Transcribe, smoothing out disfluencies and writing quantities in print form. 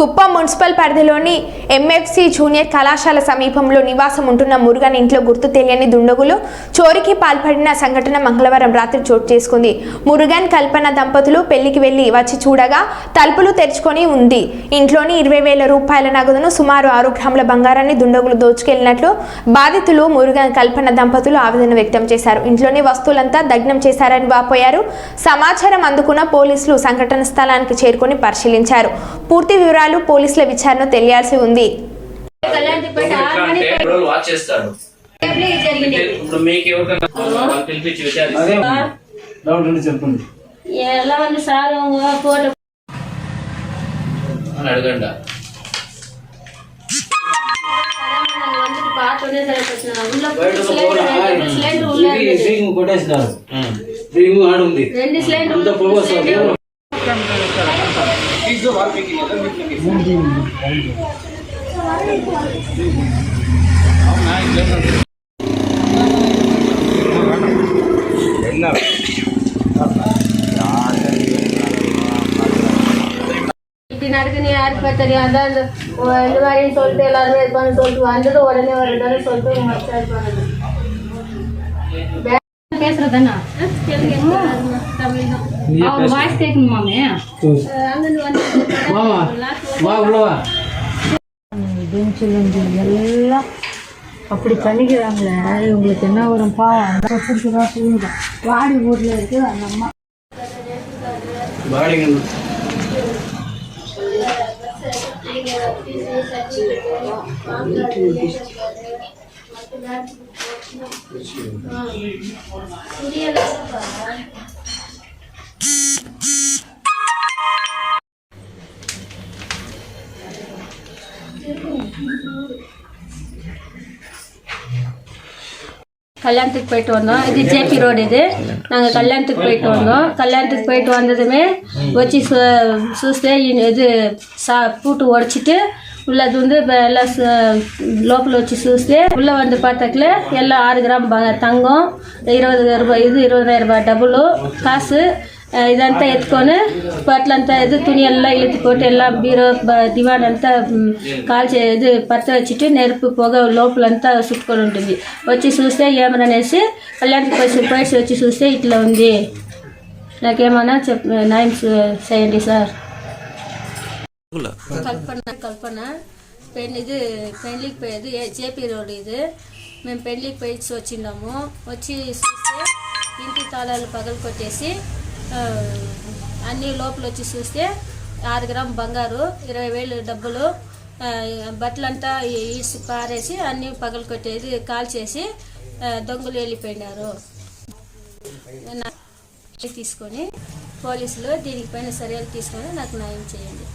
Kuppam municipal పరిధిలోని MFC junior కళాశాల సమీపంలో నివాసం ఉంటున్న మురుగన్ ఇంట్లో గుర్తు తెలియని దుండగులు చోరీకి పాల్పడిన సంఘటన మంగళవారం రాత్రి చోటు చేసుకుంది. మురుగన్ కల్పన దంపతులు పెళ్లికి వెళ్లి వచ్చి చూడగా తలుపులు తెరుచుకొని ఉంది. ఇంట్లోని 20,000 రూపాయల నగదును సుమారు 6 గ్రాముల బంగారాన్ని దుండగులు దోచుకెళ్లినట్లు బాధితులు మురుగన్ కల్పన దంపతులు ఆవేదన వ్యక్తం చేశారు. ఇంట్లోని వస్తువులంతా దగ్నం చేశారని వాపోయారు. సమాచారం అందుకున్న పోలీసులు సంఘటన స్థలానికి చేరుకొని పరిశీలించారు. పూర్తి వివరాలు పోలీసుల విచారణ తెలియాల్సి ఉంది. நடக்குன்னு யாருக்கு தெரியும். அதான் இந்த மாதிரின்னு சொல்லிட்டு எல்லாருமே இருப்பான்னு சொல்லிட்டு வந்தது உடனே வருதானே சொல்லிட்டு பேசுறதானா தமிழ் தான் வாய்ஸ் கேட்கணுமாமே. அங்கிருந்து வந்து எல்லாம் அப்படி பண்ணிக்கிறாங்களே, இவங்களுக்கு என்ன ஒரு பாவம் பிடிச்சதான் சொல்லுங்க. வாடி ஊர்ல இருக்கு அந்த அம்மா கல்யாணத்துக்கு போயிட்டு வந்தோம். இது ஜேபி ரோடு. இது நாங்கள் கல்யாணத்துக்கு போயிட்டு வந்தோம். கல்யாணத்துக்கு போயிட்டு வந்ததுமே வச்சு చూస్తే ఇది பூட்டு உடச்சிட்டு உள்ளது வந்து எல்லாம் லோக்கல் வச்சு చూస్తే உள்ளே வந்து பார்த்தாக்கல எல்லாம் 6 கிராம் தங்கம், 20,000 ரூபாய், இது 20,000 ரூபாய் டபுளு காசு ఇదంతా ఎత్తుకొని పట్లంతా ఇది తుని ఎల్లా ఇల్లు కొట్టి ఎల్లా బీరో దివాన్ అంతా కాల్చే ఇది పత్త వచ్చిட்டு నెరుపు పొగ లోపలంతా చుట్టుకొని ఉంటుంది. వచ్చి చూస్తే ఏమనేసి కళ్యాణ్కి పోయి వచ్చి చూస్తే ఇట్లా ఉంది. నాకేమన్నా న్యాయం చేయండి సార్. కల్పన ఇది పెళ్ళికి పోయేది జేపీ రోడ్. ఇది మేము పెళ్ళికి పోయి వచ్చిన్నాము. వచ్చి చూస్తే ఇంటి తాళాలు పగలు కొట్టేసి అన్నీ లోపల వచ్చి చూస్తే 6 గ్రామ్ బంగారు, 20,000 డబ్బులు, బట్టలంతా ఈసి పారేసి అన్నీ పగలు కొట్టేది కాల్చేసి దొంగలు వెళ్ళిపోయినారు. తీసుకొని పోలీసులు దీనిపైన చర్యలు తీసుకొని నాకు న్యాయం చేయండి.